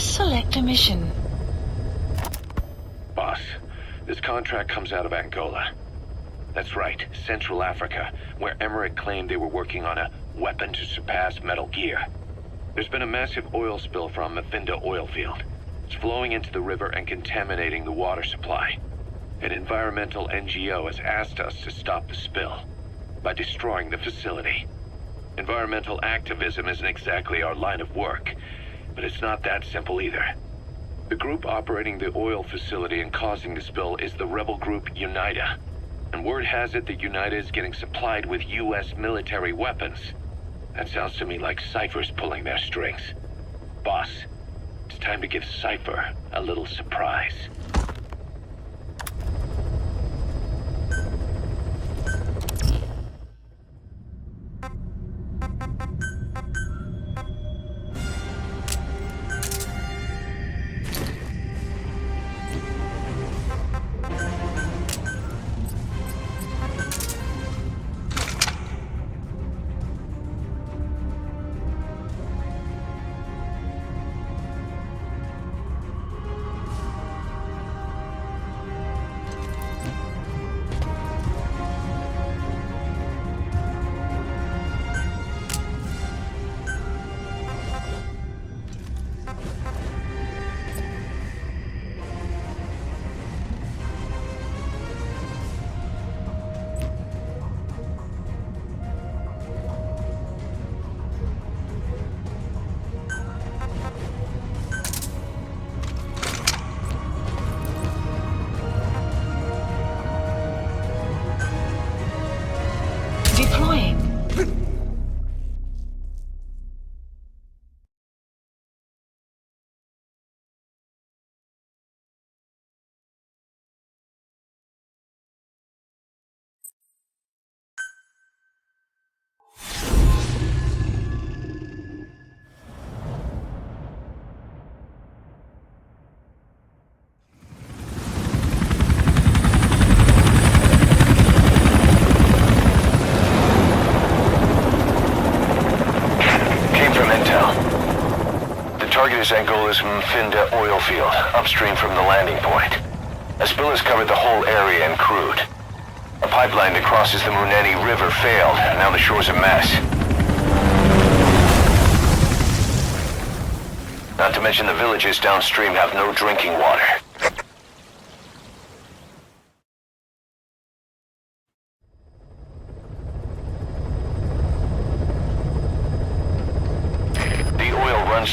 Please select a mission. Boss, this contract comes out of Angola. That's right, Central Africa, where Emmerich claimed they were working on a weapon to surpass Metal Gear. There's been a massive oil spill from Mafinda oil field. It's flowing into the river and contaminating the water supply. An environmental NGO has asked us to stop the spill by destroying the facility. Environmental activism isn't exactly our line of work, but it's not that simple either. The group operating the oil facility and causing the spill is the rebel group UNITA. And word has it that UNITA is getting supplied with US military weapons. That sounds to me like Cypher's pulling their strings. Boss, it's time to give Cypher a little surprise. Deploying. Is Angola's Mafinda oil field, upstream from the landing point. A spill has covered the whole area and crude. A pipeline that crosses the Muneni River failed, and now the shore's a mess. Not to mention the villages downstream have no drinking water.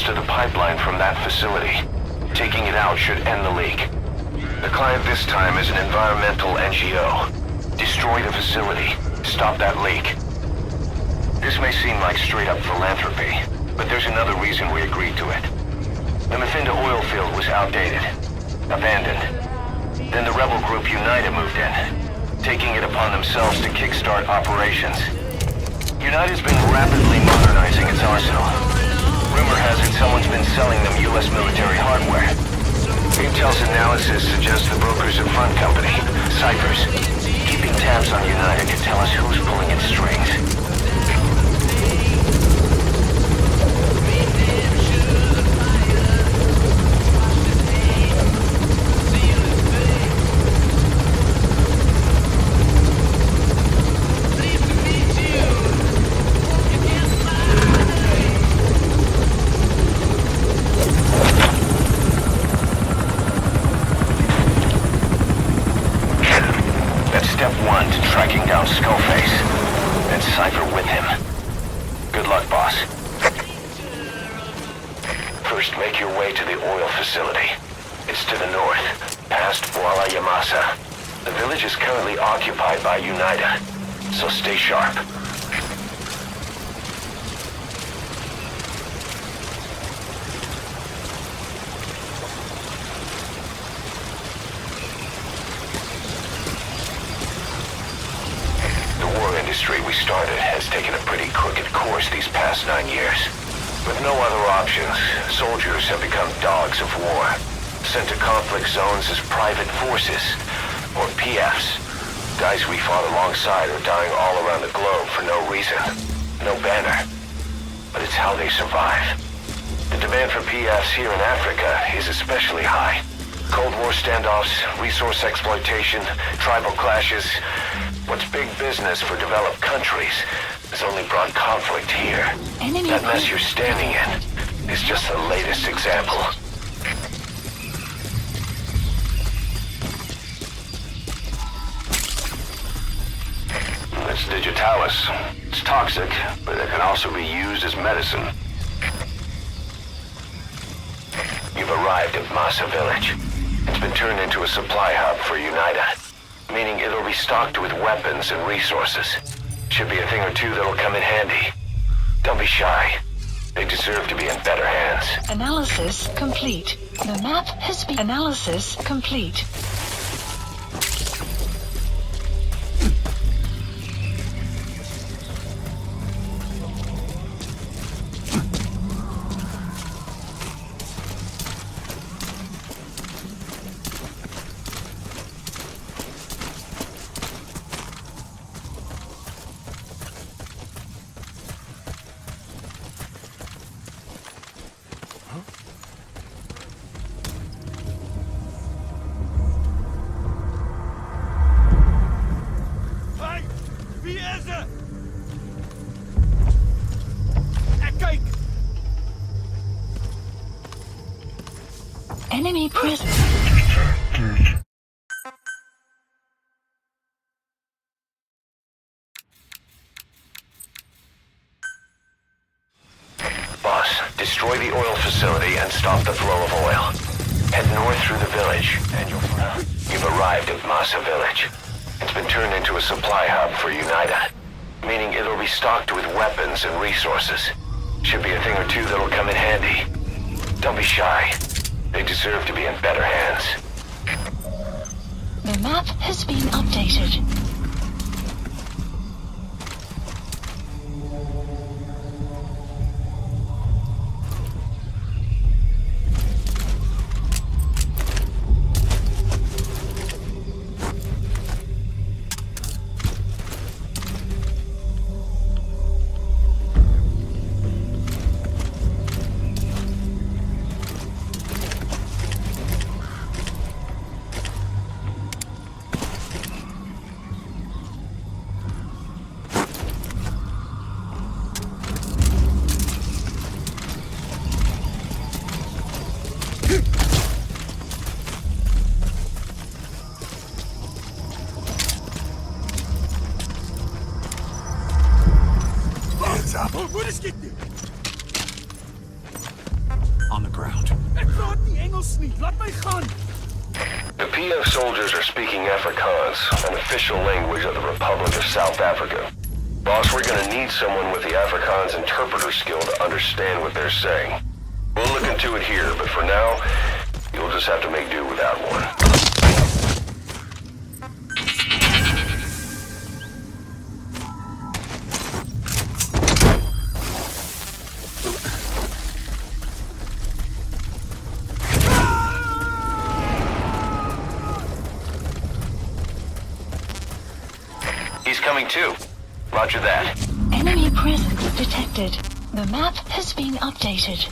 To the pipeline from that facility. Taking it out should end the leak. The client this time is an environmental NGO. Destroy the facility. Stop that leak. This may seem like straight-up philanthropy, but there's another reason we agreed to it. The Mafinda oil field was outdated, abandoned. Then the rebel group UNITA moved in, taking it upon themselves to kickstart operations. UNITA's been rapidly modernizing its arsenal. Rumor has it someone's been selling them U.S. military hardware. Intel's analysis suggests the broker's a front company, Cyphers. Keeping tabs on UNITA could tell us who's pulling its strings. Step one to tracking down Skullface, and Cypher with him. Good luck, boss. First, make your way to the oil facility. It's to the north, past Wala Yamasa. The village is currently occupied by UNITA, so stay sharp. Industry we started has taken a pretty crooked course these past 9 years. With no other options, soldiers have become dogs of war, sent to conflict zones as private forces, or PFs. Guys we fought alongside are dying all around the globe for no reason, no banner. But it's how they survive. The demand for PFs here in Africa is especially high. Cold War standoffs, resource exploitation, tribal clashes. What's big business for developed countries has only brought conflict here. That mess you're standing in is just the latest example. It's digitalis. It's toxic, but it can also be used as medicine. You've arrived at Massa Village. It's been turned into a supply hub for UNITA, meaning it'll be stocked with weapons and resources. Should be a thing or two that'll come in handy. Don't be shy. They deserve to be in better hands. Analysis complete. The map has been... Analysis complete. Enemy present. Boss, destroy the oil facility and stop the flow of oil. Head north through the village, and you've arrived at Massa Village. It's been turned into a supply hub for UNITA, meaning it'll be stocked with weapons and resources. Should be a thing or two that'll come in handy. Don't be shy. They deserve to be in better hands. The map has been updated. On the ground. The PF soldiers are speaking Afrikaans, an official language of the Republic of South Africa. Boss, we're gonna need someone with the Afrikaans interpreter skill to understand what they're saying. We'll look into it here, but for now, you'll just have to make do without one. He's coming too. Roger that. Enemy presence detected. The map has been updated.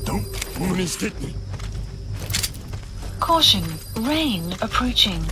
Don't mistake me. Caution, rain approaching.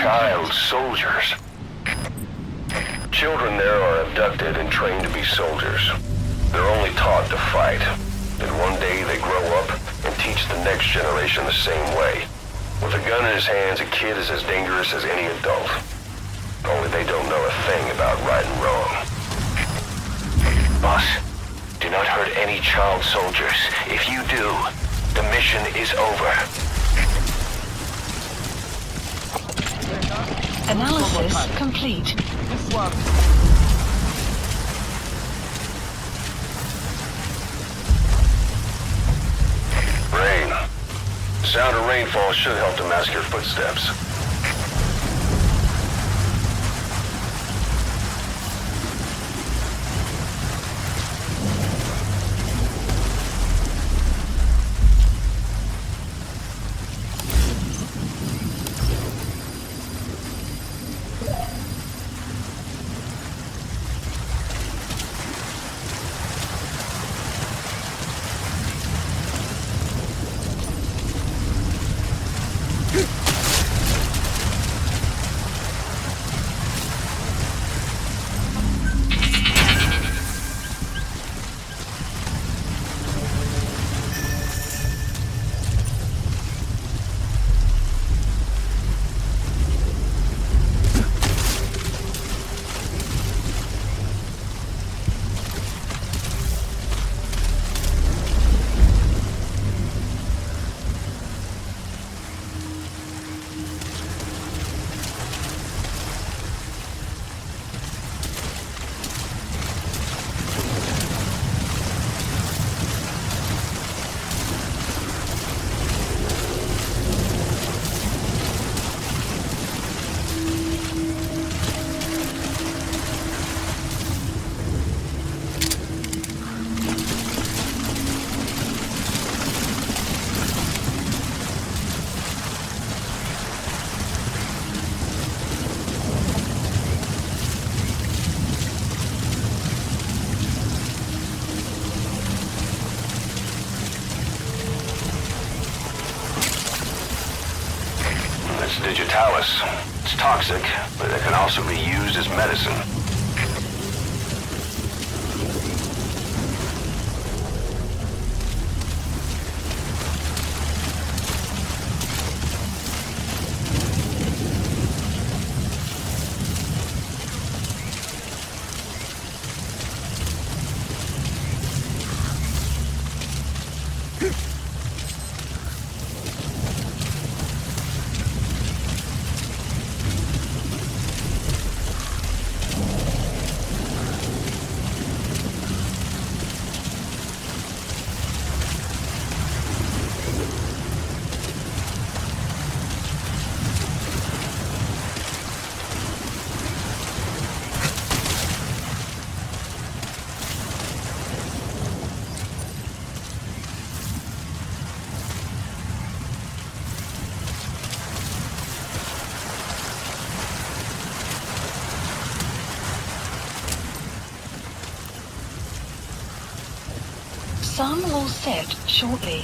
child soldiers. Children there are abducted and trained to be soldiers. They're only taught to fight. And one day they grow up and teach the next generation the same way. With a gun in his hands, a kid is as dangerous as any adult. Only they don't know a thing about right and wrong. Boss, do not hurt any child soldiers. If you do, the mission is over. Analysis complete. Rain. The sound of rainfall should help to mask your footsteps. Digitalis. It's toxic, but it can also be used as medicine. Sun will set shortly.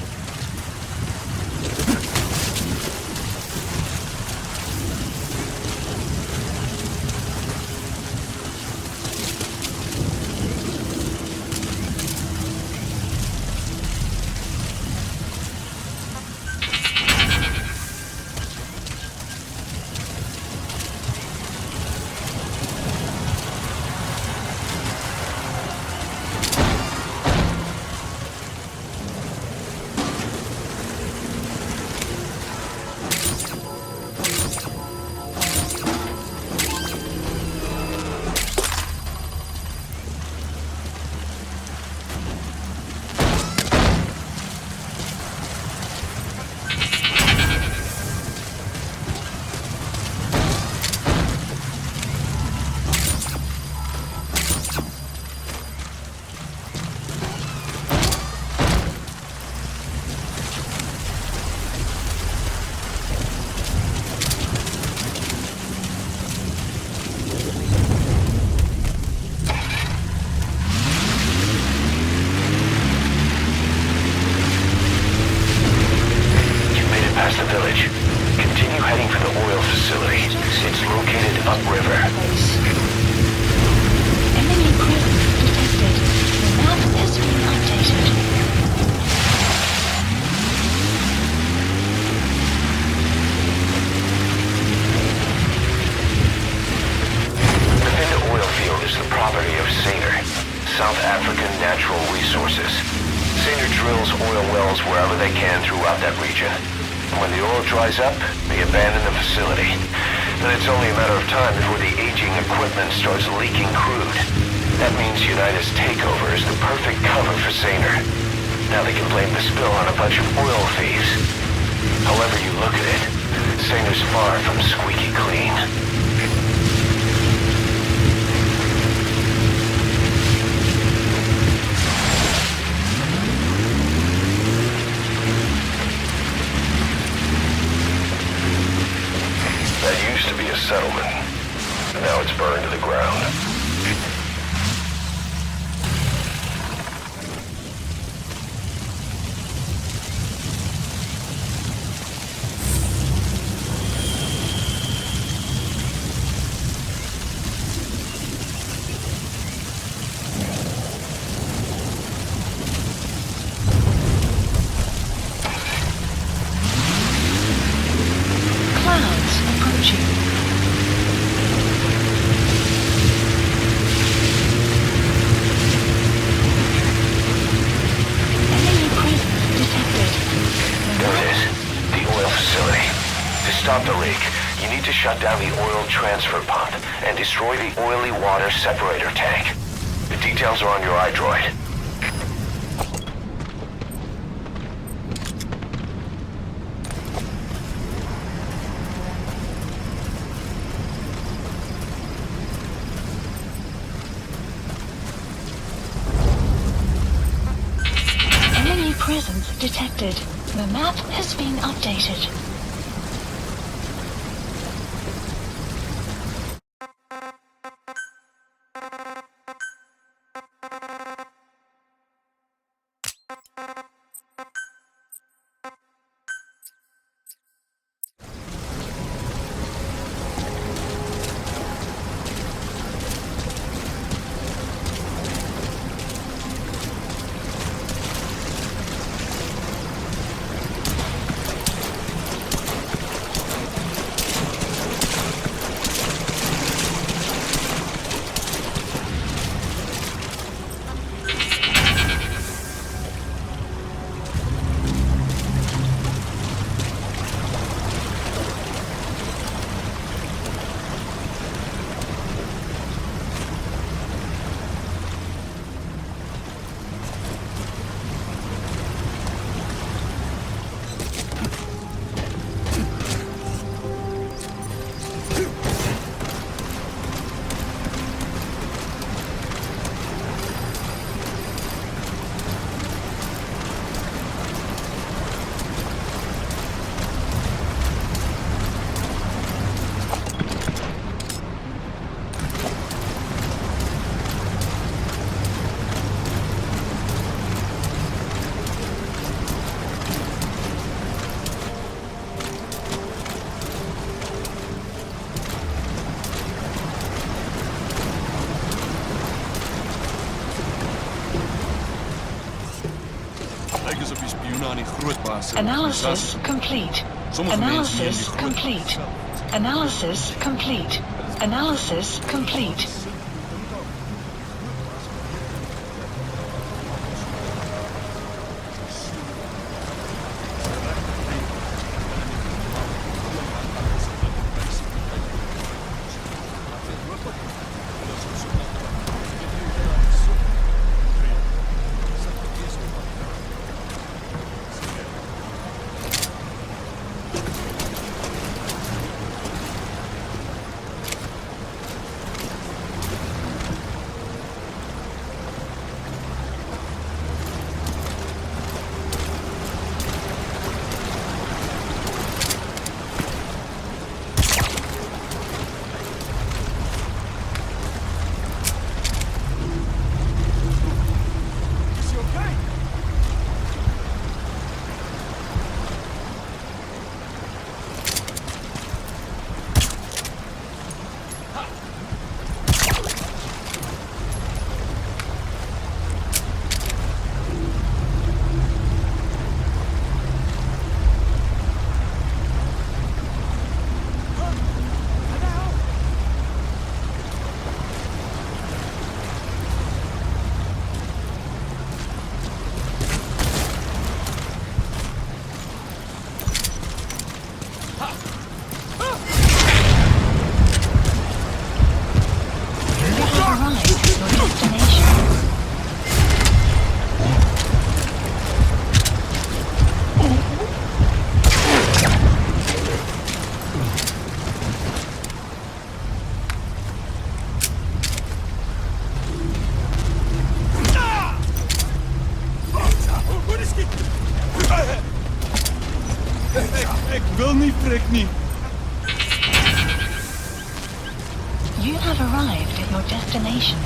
natural resources. Saner drills oil wells wherever they can throughout that region. When the oil dries up, they abandon the facility. Then it's only a matter of time before the aging equipment starts leaking crude. That means United's takeover is the perfect cover for Saner. Now they can blame the spill on a bunch of oil thieves. However you look at it, Saner's far from squeaky clean. That used to be a settlement. Now it's burned to the ground. Clouds approaching. Enemy presence detected. There it is. The oil facility. To stop the leak, you need to shut down the oil transfer pump and destroy the oily water separator tank. The details are on your iDroid. Enemy presence detected. The map has been updated. Analysis complete. Analysis complete. Analysis complete. Analysis complete. You have arrived at your destination.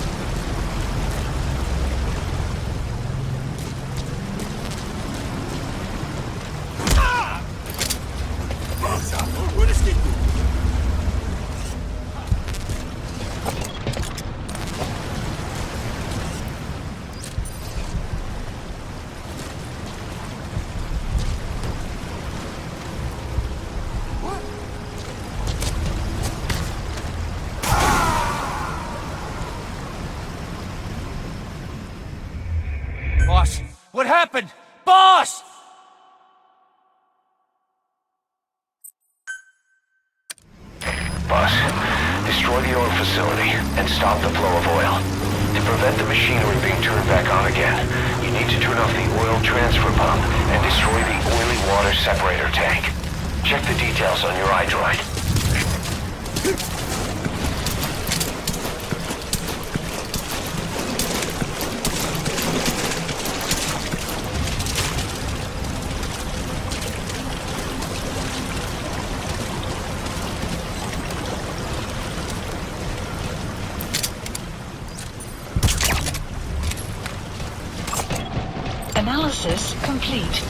Boss, what happened? Boss! Boss, destroy the oil facility and stop the flow of oil. To prevent the machinery being turned back on again, you need to turn off the oil transfer pump and destroy the oily water separator tank. Check the details on your iDroid. Analysis complete.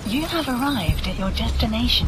You have arrived at your destination.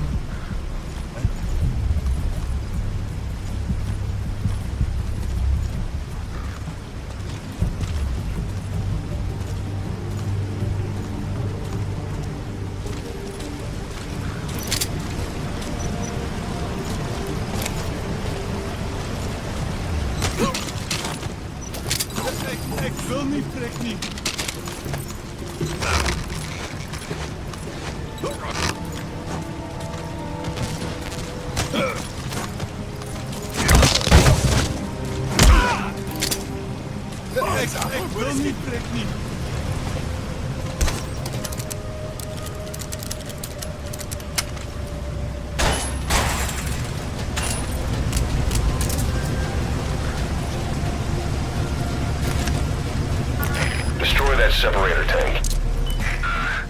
Destroy that separator tank.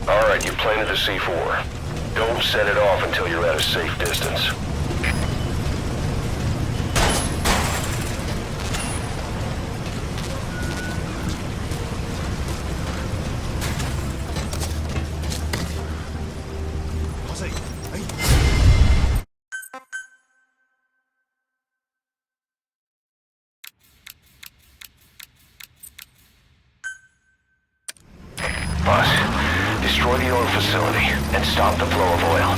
Alright, you planted the C4. Don't set it off until you're at a safe distance. Boss, destroy the the oil facility and stop the flow of oil.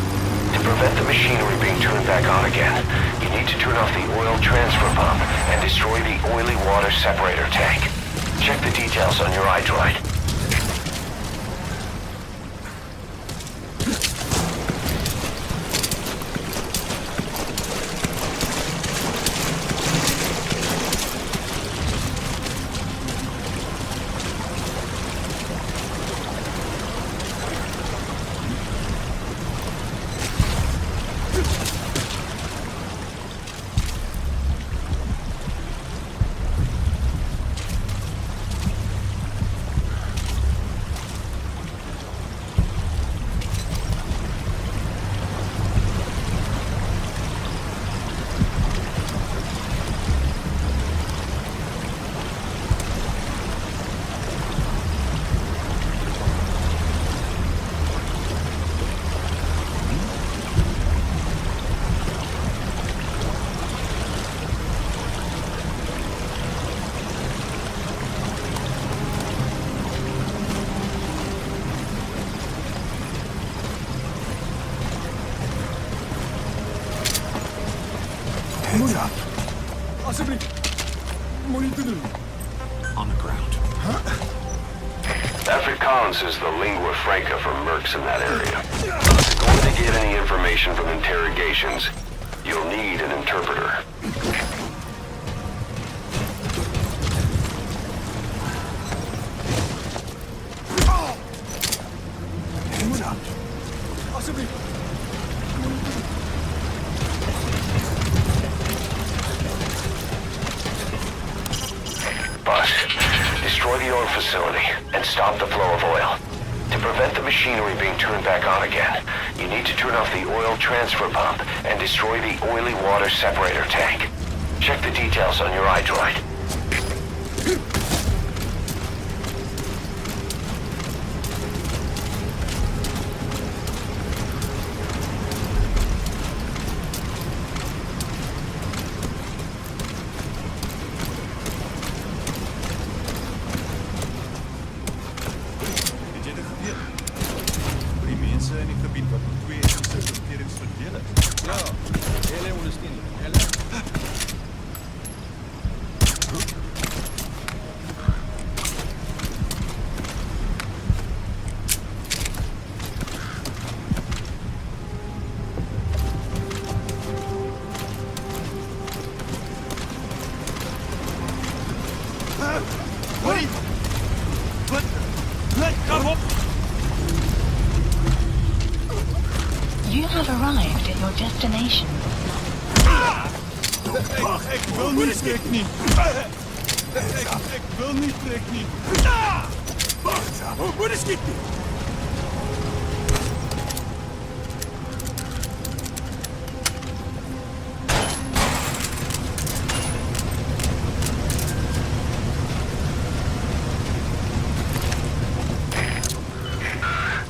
To prevent the machinery being turned back on again, you need to turn off the oil transfer pump and destroy the oily water separator tank. Check the details on your iDroid. Heads up. On the ground. Afrikaans is the lingua franca for mercs in that area. If you're going to get any information from interrogations, you'll need an interpreter. Heads up. Boss, destroy the oil facility and stop the flow of oil. To prevent the machinery being turned back on again, you need to turn off the oil transfer pump and destroy the oily water separator tank. Check the details on your iDroid. You have arrived at your destination. Ik wil niet, trek niet. Ik wil niet, trek niet. Wacht, wat is dit?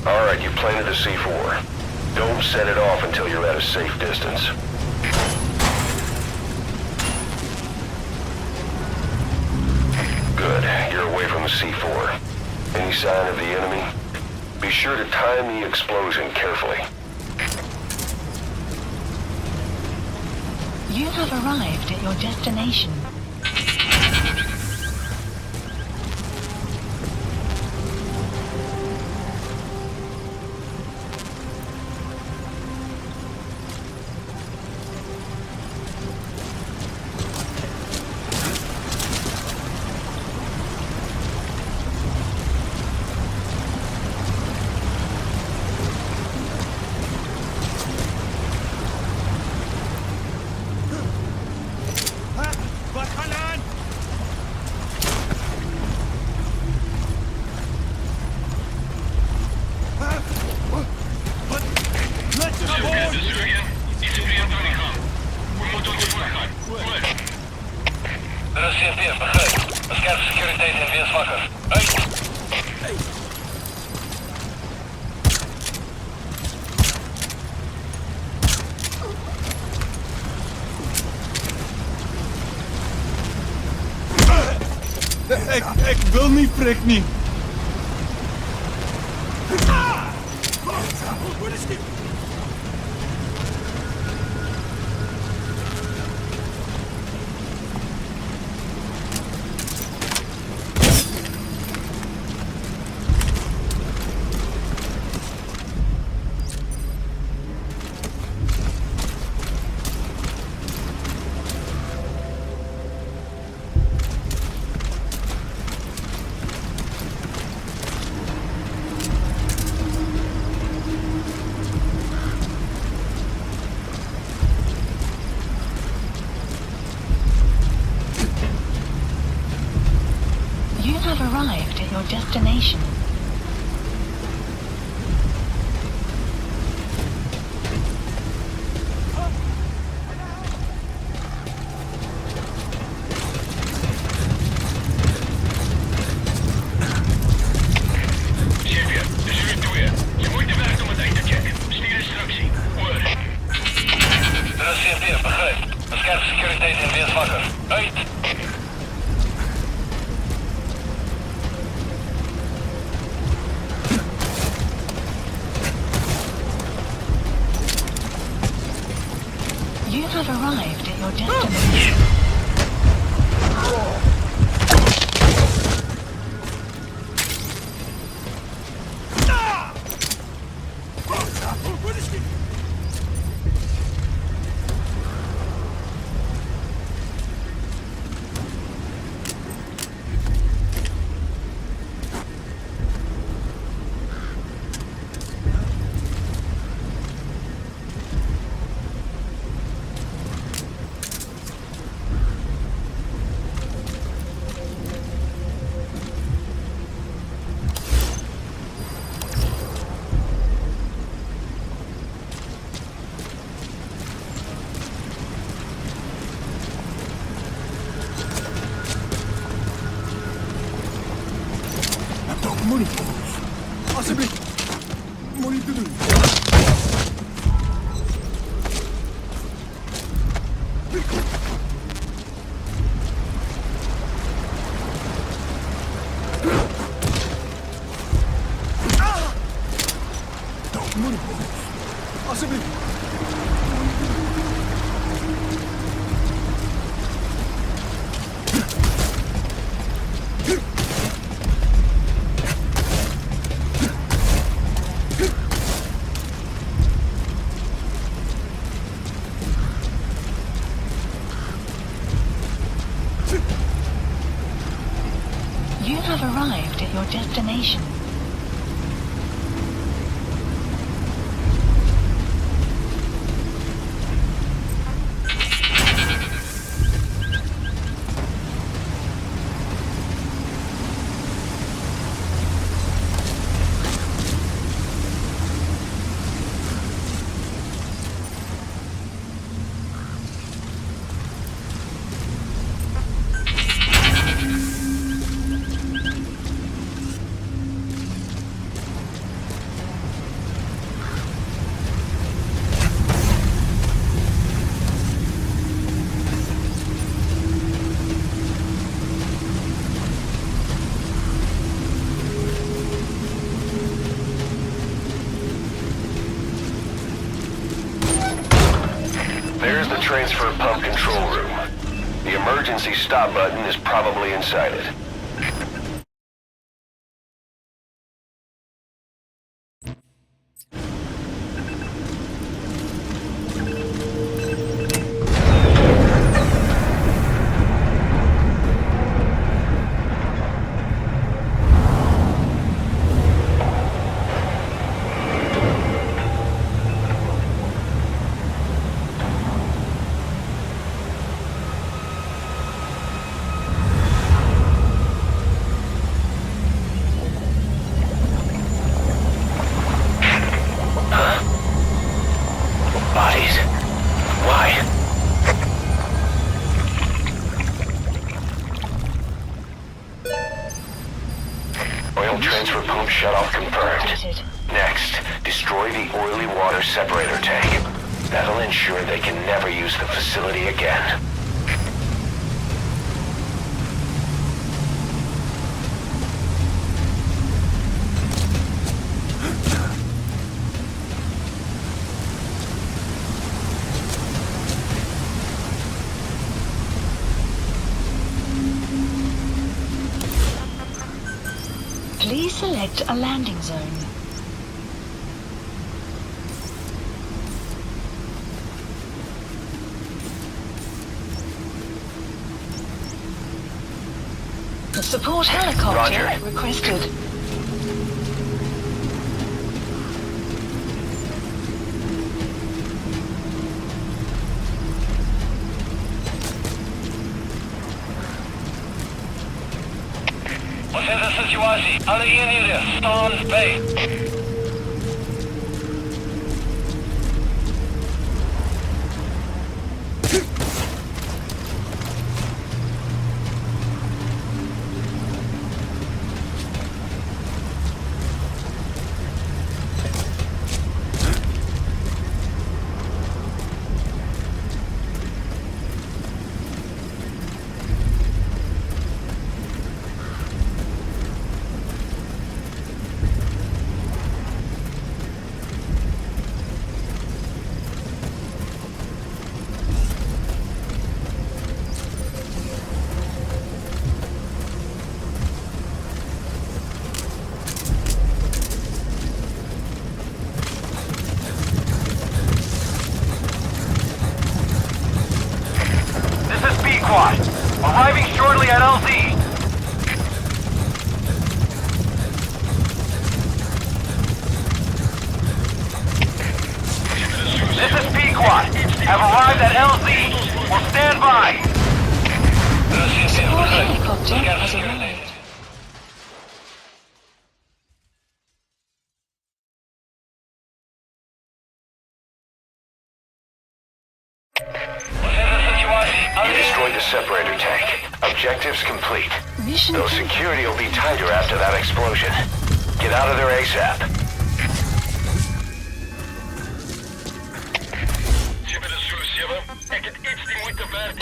All right, you planted the C4. Don't set it off until you're at a safe distance. Good. You're away from the C4. Any sign of the enemy? Be sure to time the explosion carefully. You have arrived at your destination. Ik wil niet, prik niet. Вынесли! You have arrived at your destination. Шефе, живітує. Сьогодні вертому дайте чек. Stuur instructie. Oor. Dat is CFD, begrijp. Scherp securiteit en wees wakker. Uit. You have arrived at your destination. Вынесли! 무리 아세비 머리들을 머리 아세비 You have arrived at your destination. There's the transfer pump control room. The emergency stop button is probably inside it. Bodies? Why? Oil transfer pump shutoff confirmed. Next, destroy the oily water separator tank. That'll ensure they can never use the facility again. Please select a landing zone. The support helicopter Roger. requested. Оцінка ситуації, але є ніде. Stand by. Arriving shortly at LZ. This is Pequot. Have arrived at LZ. Will stand by. Support helicopter has arrived. You destroyed the separator tank. Objectives complete. Mission Though security will be tighter after that explosion. Get out of there ASAP.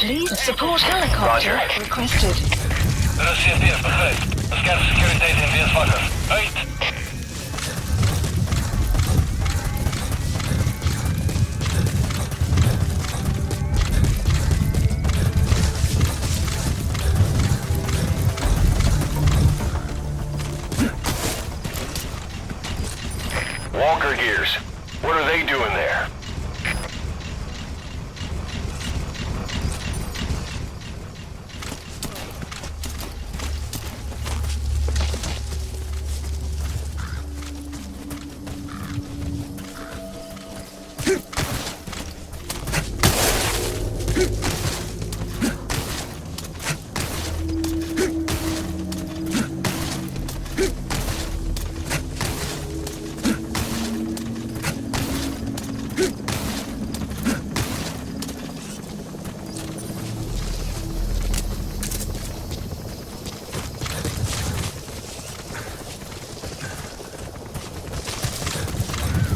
Please support helicopter Roger. requested. CFDF, begrijp. Scherp securiteit in weerswakker. Uit! Walker gears. What are they doing there?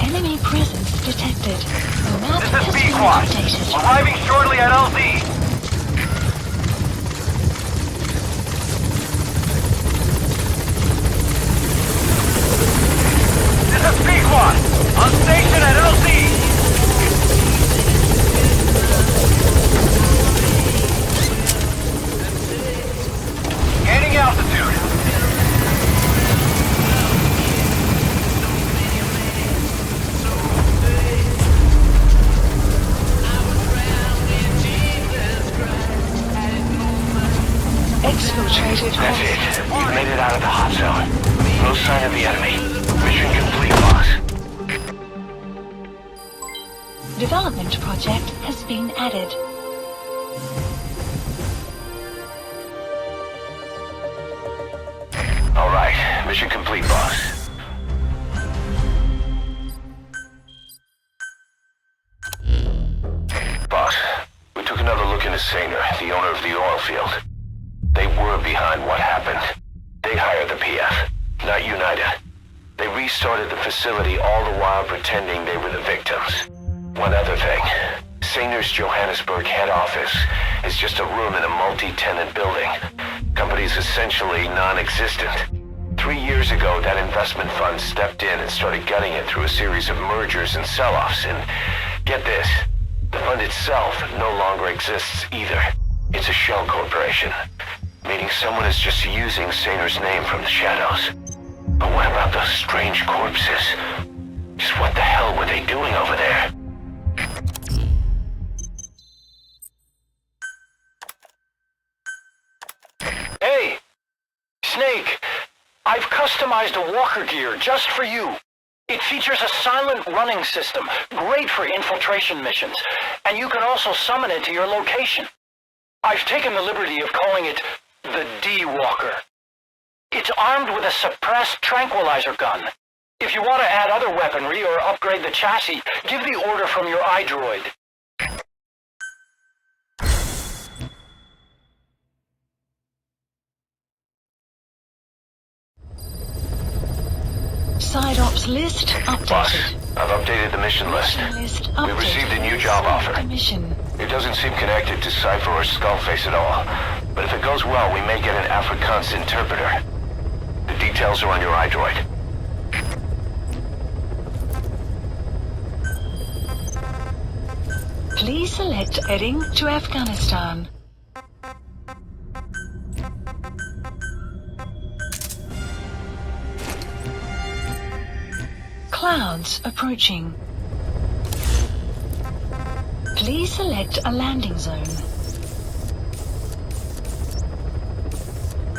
Enemy presence detected. The map This has is been Pequot. updated. Arriving shortly at LZ. This is Pequot. On station at LZ. Gaining altitude. Exfiltrated That's host. it. You've made it out of the hot zone. No sign of the enemy. Mission complete, boss. Development project has been added. All right. Mission complete, boss. Boss, we took another look into Saner, the owner of the oil field. They were behind what happened. They hired the PF, not United. They restarted the facility all the while pretending they were the victims. One other thing. Saner's Johannesburg head office is just a room in a multi-tenant building. Company's essentially non-existent. 3 years ago, that investment fund stepped in and started gutting it through a series of mergers and sell-offs. And get this, the fund itself no longer exists either. It's a shell corporation, meaning someone is just using Saner's name from the shadows. But what about those strange corpses? Just what the hell were they doing over there? Hey! Snake! I've customized a walker gear just for you. It features a silent running system, great for infiltration missions, and you can also summon it to your location. I've taken the liberty of calling it the D-Walker. It's armed with a suppressed tranquilizer gun. If you want to add other weaponry or upgrade the chassis, give the order from your iDroid. Side ops list Boss, updated. I've updated the mission list. List We updated. received a new job offer. Mission. It doesn't seem connected to Cypher or Skullface at all. But if it goes well, we may get an Afrikaans interpreter. The details are on your iDroid. Please select heading to Afghanistan. Clouds approaching. Please select a landing zone.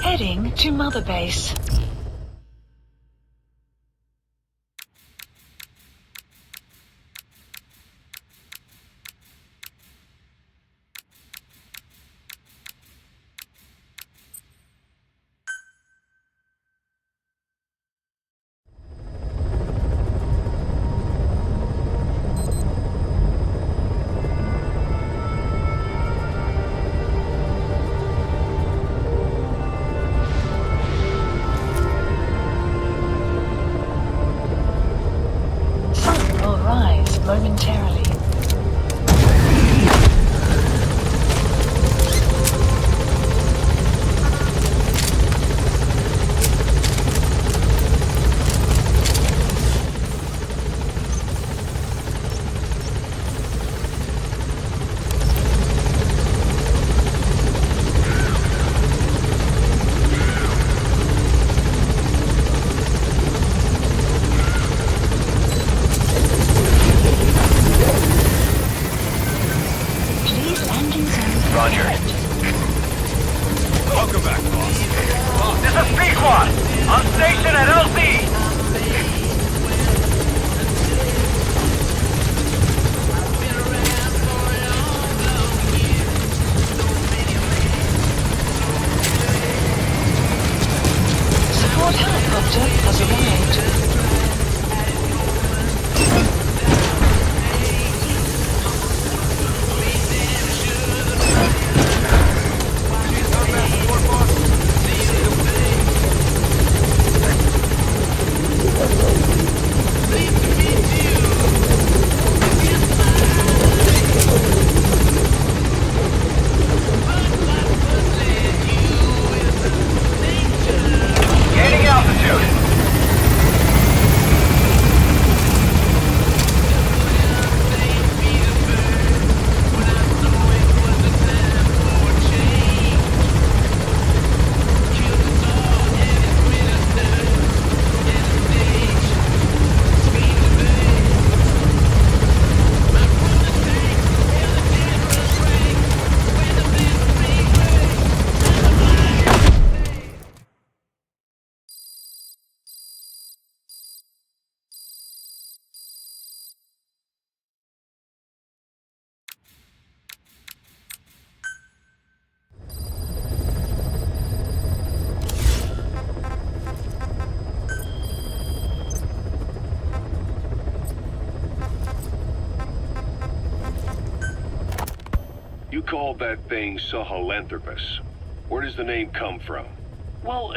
Heading to Mother Base. Momentarily. Roger. Welcome back, boss. This is Pequod, on station at LZ. Support helicopter has arrived. Gaining altitude. You called that thing Sahelanthropus. Where does the name come from? Well,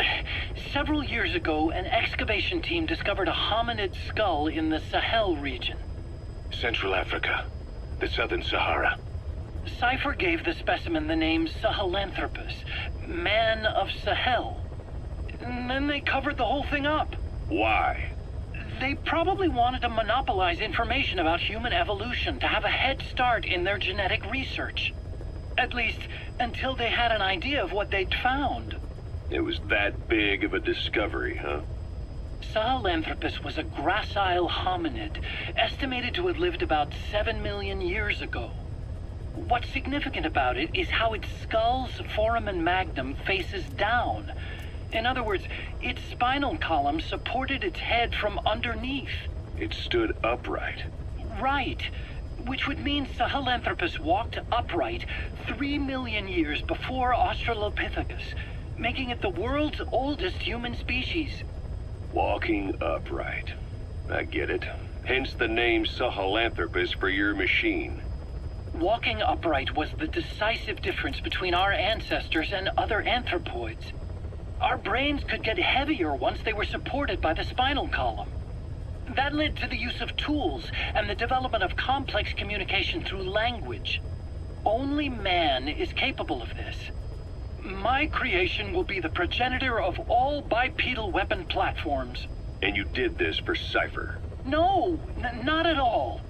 several years ago, an excavation team discovered a hominid skull in the Sahel region. Central Africa. The Southern Sahara. Cypher gave the specimen the name Sahelanthropus, Man of Sahel. And then they covered the whole thing up. Why? They probably wanted to monopolize information about human evolution to have a head start in their genetic research. At least, until they had an idea of what they'd found. It was that big of a discovery, huh? Sahelanthropus was a gracile hominid, estimated to have lived about 7 million years ago. What's significant about it is how its skull's foramen magnum faces down. In other words, its spinal column supported its head from underneath. It stood upright. Right. Which would mean Sahelanthropus walked upright 3 million years before Australopithecus, making it the world's oldest human species. Walking upright. I get it. Hence the name Sahelanthropus for your machine. Walking upright was the decisive difference between our ancestors and other anthropoids. Our brains could get heavier once they were supported by the spinal column. That led to the use of tools and the development of complex communication through language. Only man is capable of this. My creation will be the progenitor of all bipedal weapon platforms. And you did this for Cypher. No, not at all.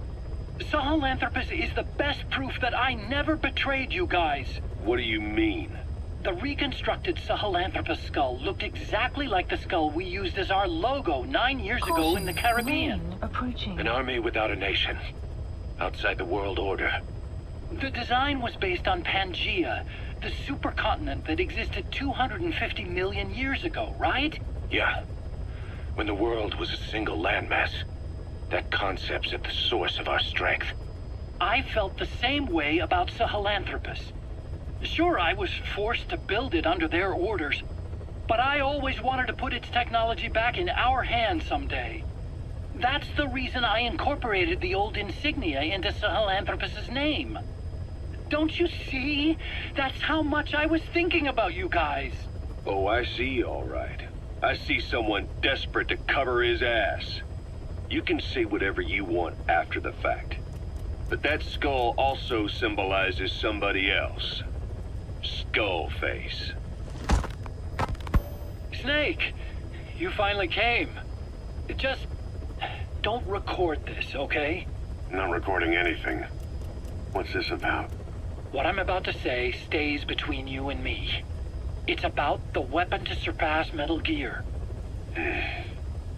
Sahelanthropus is the best proof that I never betrayed you guys. What do you mean? The reconstructed Sahelanthropus skull looked exactly like the skull we used as our logo 9 years ago in the Caribbean. Rain approaching. An army without a nation. Outside the world order. The design was based on Pangaea, the supercontinent that existed 250 million years ago, right? Yeah. When the world was a single landmass. That concept's at the source of our strength. I felt the same way about Sahelanthropus. Sure, I was forced to build it under their orders, but I always wanted to put its technology back in our hands someday. That's the reason I incorporated the old insignia into Sahelanthropus's name. Don't you see? That's how much I was thinking about you guys. Oh, I see, all right. I see someone desperate to cover his ass. You can say whatever you want after the fact. But that skull also symbolizes somebody else. Skullface. Snake, you finally came. Just don't record this, okay? Not recording anything. What's this about? What I'm about to say stays between you and me. It's about the weapon to surpass Metal Gear.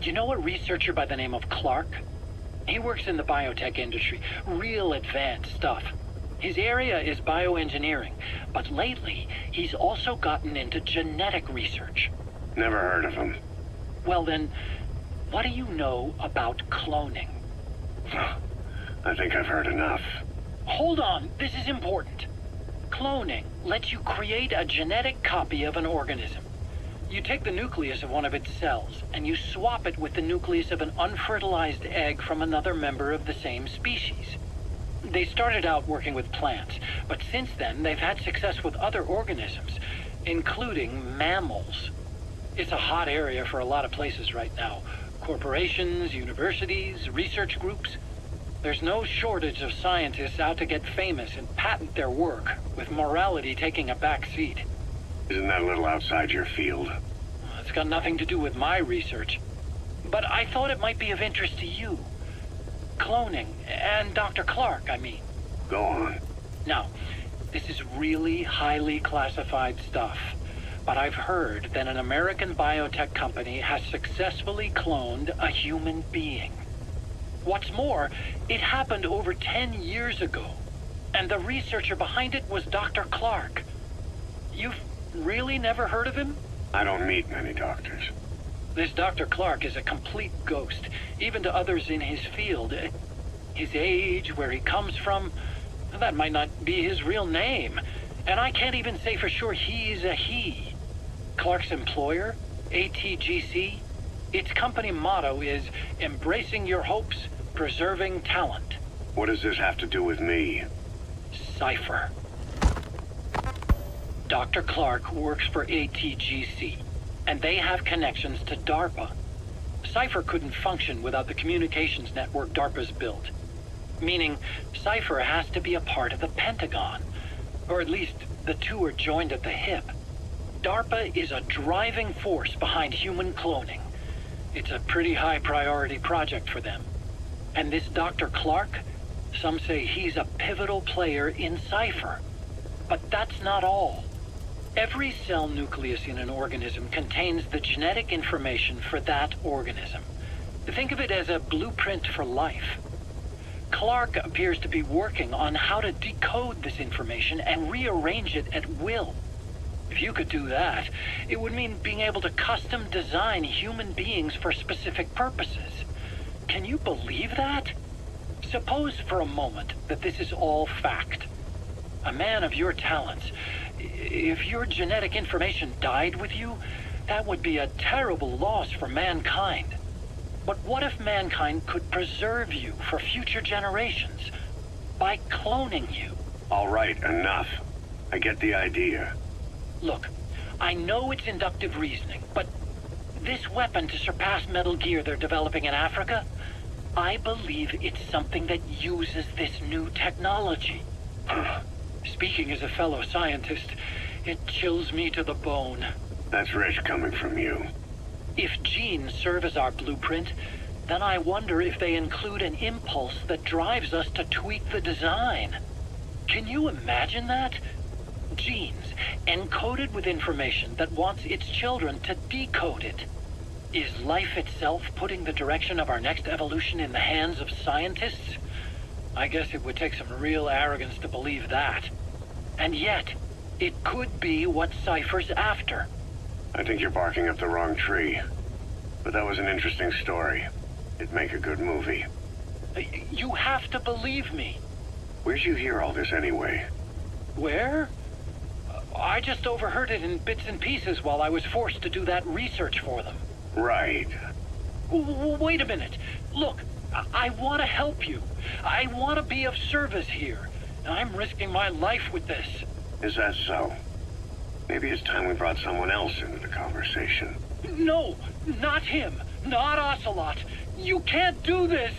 You know a researcher by the name of Clark? He works in the biotech industry, real advanced stuff. His area is bioengineering, but lately he's also gotten into genetic research. Never heard of him. Well then, what do you know about cloning? I think I've heard enough. Hold on, this is important. Cloning lets you create a genetic copy of an organism. You take the nucleus of one of its cells, and you swap it with the nucleus of an unfertilized egg from another member of the same species. They started out working with plants, but since then they've had success with other organisms, including mammals. It's a hot area for a lot of places right now. Corporations, universities, research groups. There's no shortage of scientists out to get famous and patent their work, with morality taking a back seat. Isn't that a little outside your field? It's got nothing to do with my research. But I thought it might be of interest to you. Cloning, and Dr. Clark, I mean. Go on. Now, this is really highly classified stuff. But I've heard that an American biotech company has successfully cloned a human being. What's more, it happened over 10 years ago. And the researcher behind it was Dr. Clark. You've really never heard of him? I don't meet many doctors. This Dr. Clark is a complete ghost, even to others in his field. His age, where he comes from, that might not be his real name. And I can't even say for sure he's a he. Clark's employer, ATGC, its company motto is embracing your hopes, preserving talent. What does this have to do with me? Cypher. Dr. Clark works for ATGC, and they have connections to DARPA. Cypher couldn't function without the communications network DARPA's built. Meaning, Cypher has to be a part of the Pentagon. Or at least, the two are joined at the hip. DARPA is a driving force behind human cloning. It's a pretty high priority project for them. And this Dr. Clark, some say he's a pivotal player in Cypher. But that's not all. Every cell nucleus in an organism contains the genetic information for that organism. Think of it as a blueprint for life. Clark appears to be working on how to decode this information and rearrange it at will. If you could do that, it would mean being able to custom design human beings for specific purposes. Can you believe that? Suppose for a moment that this is all fact. A man of your talents, if your genetic information died with you, that would be a terrible loss for mankind. But what if mankind could preserve you for future generations by cloning you? All right, enough. I get the idea. Look, I know it's inductive reasoning, but this weapon to surpass Metal Gear they're developing in Africa, I believe it's something that uses this new technology. Speaking as a fellow scientist, it chills me to the bone. That's rich coming from you. If genes serve as our blueprint, then I wonder if they include an impulse that drives us to tweak the design. Can you imagine that? Genes, encoded with information that wants its children to decode it. Is life itself putting the direction of our next evolution in the hands of scientists? I guess it would take some real arrogance to believe that. And yet, it could be what Cypher's after. I think you're barking up the wrong tree. But that was an interesting story. It'd make a good movie. You have to believe me. Where'd you hear all this anyway? Where? I just overheard it in bits and pieces while I was forced to do that research for them. Right. Wait a minute. Look, I want to help you. I want to be of service here. I'm risking my life with this. Is that so? Maybe it's time we brought someone else into the conversation. No, not him. Not Ocelot. You can't do this.